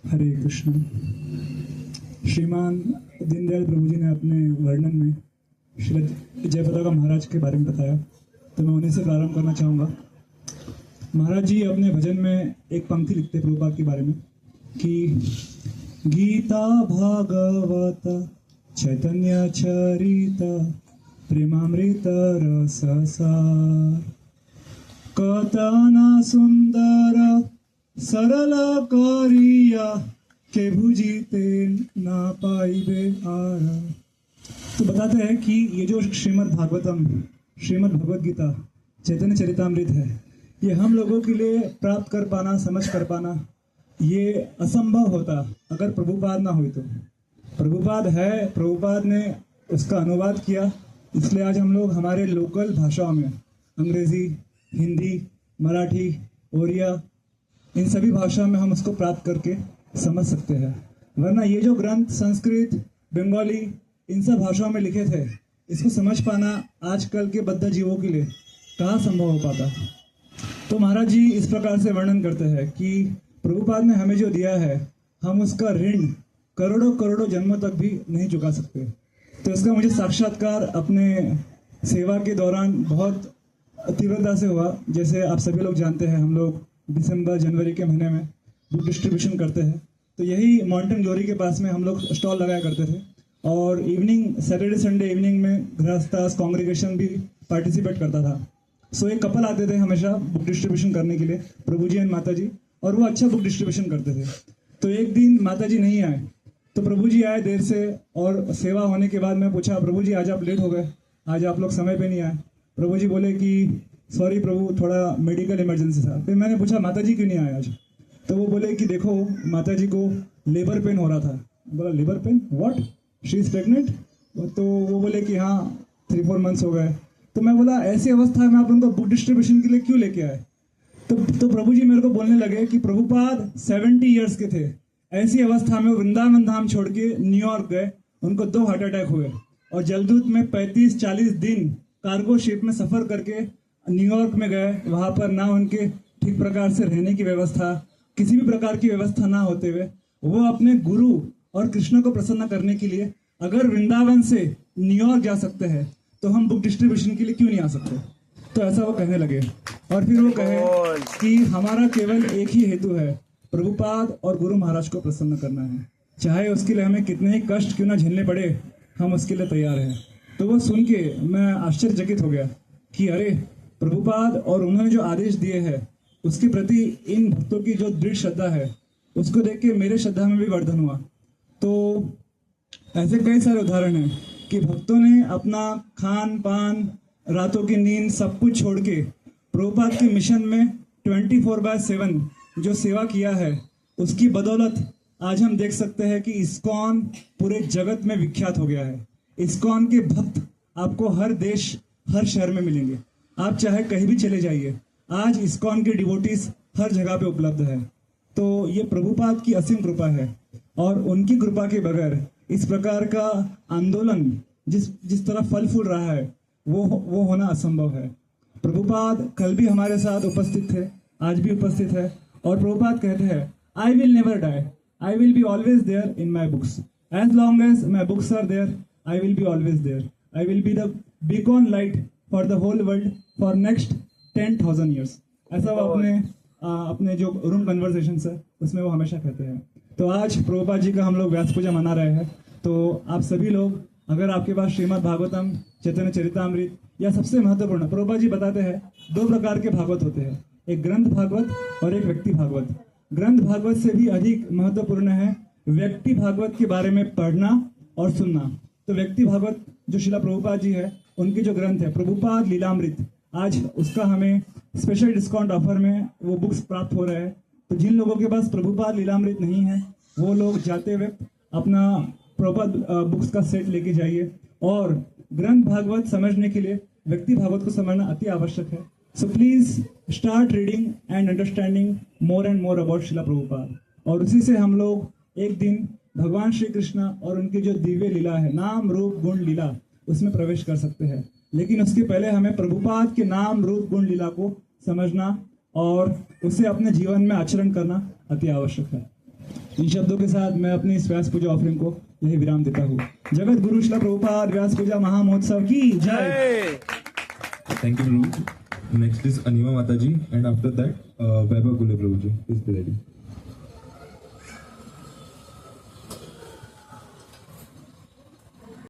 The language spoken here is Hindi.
हरे कृष्ण। श्रीमान दीनदयाल प्रभु जी ने अपने वर्णन में श्री जयपताका महाराज के बारे में बताया, तो मैं उन्हीं से प्रारंभ करना चाहूँगा। महाराज जी अपने भजन में एक पंक्ति लिखते प्रभुपाद के बारे में कि गीता भागवत चैतन्य चरिता प्रेमामृत रससार कतना सुंदर सरल करिया के भुजीते ना पाइबे आरा। तो बताते हैं कि ये जो श्रीमद् भागवतम, श्रीमद् भगवद गीता, चैतन्य चरितामृत है, ये हम लोगों के लिए प्राप्त कर पाना, समझ कर पाना, ये असंभव होता अगर प्रभुपाद ना हुई। तो प्रभुपाद है, प्रभुपाद ने उसका अनुवाद किया, इसलिए आज हम लोग हमारे लोकल भाषाओं में, अंग्रेजी, हिंदी, मराठी, ओरिया, इन सभी भाषाओं में हम उसको प्राप्त करके समझ सकते हैं। वरना ये जो ग्रंथ संस्कृत, बंगाली, इन सब भाषाओं में लिखे थे, इसको समझ पाना आजकल के बद्ध जीवों के लिए कहाँ संभव हो पाता। तो महाराज जी इस प्रकार से वर्णन करते हैं कि प्रभुपाद ने हमें जो दिया है, हम उसका ऋण करोड़ों करोड़ों जन्मों तक भी नहीं चुका सकते। तो इसका मुझे साक्षात्कार अपने सेवा के दौरान बहुत तीव्रता से हुआ। जैसे आप सभी लोग जानते हैं, हम लोग दिसंबर जनवरी के महीने में बुक डिस्ट्रीब्यूशन करते हैं। तो यही माउंटेन ग्लोरी के पास में हम लोग स्टॉल लगाया करते थे, और इवनिंग, सैटरडे संडे इवनिंग में गृहस्थास कांग्रेगेशन भी पार्टिसिपेट करता था। सो एक कपल आते थे हमेशा बुक डिस्ट्रीब्यूशन करने के लिए, प्रभु जी एंड माता जी, और वो अच्छा बुक डिस्ट्रीब्यूशन करते थे। तो एक दिन माता जी नहीं आए, तो प्रभु जी आए देर से, और सेवा होने के बाद मैं पूछा, प्रभु जी आज आप लेट हो गए, आज आप लोग समय पे नहीं आए। प्रभु जी बोले कि सॉरी प्रभु, थोड़ा मेडिकल इमरजेंसी था। फिर मैंने पूछा माता जी क्यों नहीं आए आज, तो वो बोले कि देखो माता जी को लेबर पेन हो रहा था। बोला labour pain, what, she is pregnant? तो वो बोले कि हाँ 3-4 मंथ्स हो गए। तो मैं बोला ऐसी अवस्था में आप उनको बुक डिस्ट्रीब्यूशन के लिए क्यों लेके आए? तो प्रभु जी मेरे को बोलने लगे कि प्रभुपाद 70 ईयर्स के थे, ऐसी अवस्था में वृंदावन धाम छोड़ के न्यूयॉर्क गए, उनको 2 हार्ट अटैक हुए, और जलदूत में 35-40 दिन कार्गो शिप में सफर करके न्यूयॉर्क में गए। वहां पर ना उनके ठीक प्रकार से रहने की व्यवस्था, किसी भी प्रकार की व्यवस्था ना होते हुए वो अपने गुरु और कृष्ण को प्रसन्न करने के लिए अगर वृंदावन से न्यूयॉर्क जा सकते हैं, तो हम बुक डिस्ट्रीब्यूशन के लिए क्यों नहीं आ सकते? तो ऐसा वो कहने लगे। और फिर वो कहे कि हमारा केवल एक ही हेतु है, प्रभुपाद और गुरु महाराज को प्रसन्न करना है, चाहे उसके लिए हमें कितने ही कष्ट क्यों ना झेलने पड़े, हम उसके लिए तैयार हैं। तो वो सुन के मैं आश्चर्यचकित हो गया कि अरे, प्रभुपाद और उन्होंने जो आदेश दिए हैं उसके प्रति इन भक्तों की जो दृढ़ श्रद्धा है, उसको देख के मेरे श्रद्धा में भी वर्धन हुआ। तो ऐसे कई सारे उदाहरण हैं कि भक्तों ने अपना खान पान, रातों की नींद, सब कुछ छोड़ के प्रभुपाद के मिशन में 24/7 जो सेवा किया है, उसकी बदौलत आज हम देख सकते हैं कि इस्कॉन पूरे जगत में विख्यात हो गया है। इस्कॉन के भक्त आपको हर देश, हर शहर में मिलेंगे। आप चाहे कहीं भी चले जाइए, आज इस्कॉन के डिवोटीज हर जगह पे उपलब्ध है। तो ये प्रभुपाद की असीम कृपा है, और उनकी कृपा के बगैर इस प्रकार का आंदोलन जिस तरह फल फूल रहा है, वो होना असंभव है। प्रभुपाद कल भी हमारे साथ उपस्थित थे, आज भी उपस्थित है, और प्रभुपाद कहते हैं I will never die, I will be always there in my books, as long as my books are there, I will be always there, I will be the beacon light for the whole world for next 10,000 years. ऐसा वो अपने जो रूम कन्वर्सेशन है उसमें वो हमेशा कहते हैं। तो आज प्रभुपाद जी का हम लोग व्यास पूजा मना रहे हैं। तो आप सभी लोग, अगर आपके पास श्रीमद् भागवतम, चैतन्य चरितामृत, या सबसे महत्वपूर्ण, प्रभुपाद जी बताते हैं 2 प्रकार के भागवत होते हैं, एक ग्रंथ भागवत और एक व्यक्ति भागवत। ग्रंथ भागवत से भी अधिक महत्वपूर्ण है व्यक्ति भागवत के बारे में पढ़ना और सुनना। तो व्यक्ति भागवत जो शिला प्रभुपाद जी है, उनके जो ग्रंथ है प्रभुपाद लीलामृत, आज उसका हमें स्पेशल डिस्काउंट ऑफर में वो बुक्स प्राप्त हो रहे हैं। तो जिन लोगों के पास प्रभुपाद लीलामृत नहीं है, वो लोग जाते हुए अपना प्रभुपाद बुक्स का सेट लेके जाइए। और ग्रंथ भागवत समझने के लिए व्यक्ति भागवत को समझना अति आवश्यक है। So please start reading and understanding more and more about शिला प्रभुपाद, और उसी से हम लोग एक दिन भगवान श्री कृष्ण और उनकी जो दिव्य लीला है, नाम रूप गुण लीला, उसमें प्रवेश कर सकते हैं। लेकिन उसके पहले हमें प्रभुपाद के नाम रूप गुण लीला को समझना और उसे अपने जीवन में आचरण करना अति आवश्यक है। इन शब्दों के साथ मैं अपनी इस व्यास पूजा ऑफरिंग को यही विराम देता हूँ। जगत गुरु श्रील प्रभुपाद व्यास पूजा महामहोत्सव की जय। Thank you, Prabhu. Next is Anima Mataji, and after that, Vaibhav Gule Prabhuji. Please be ready.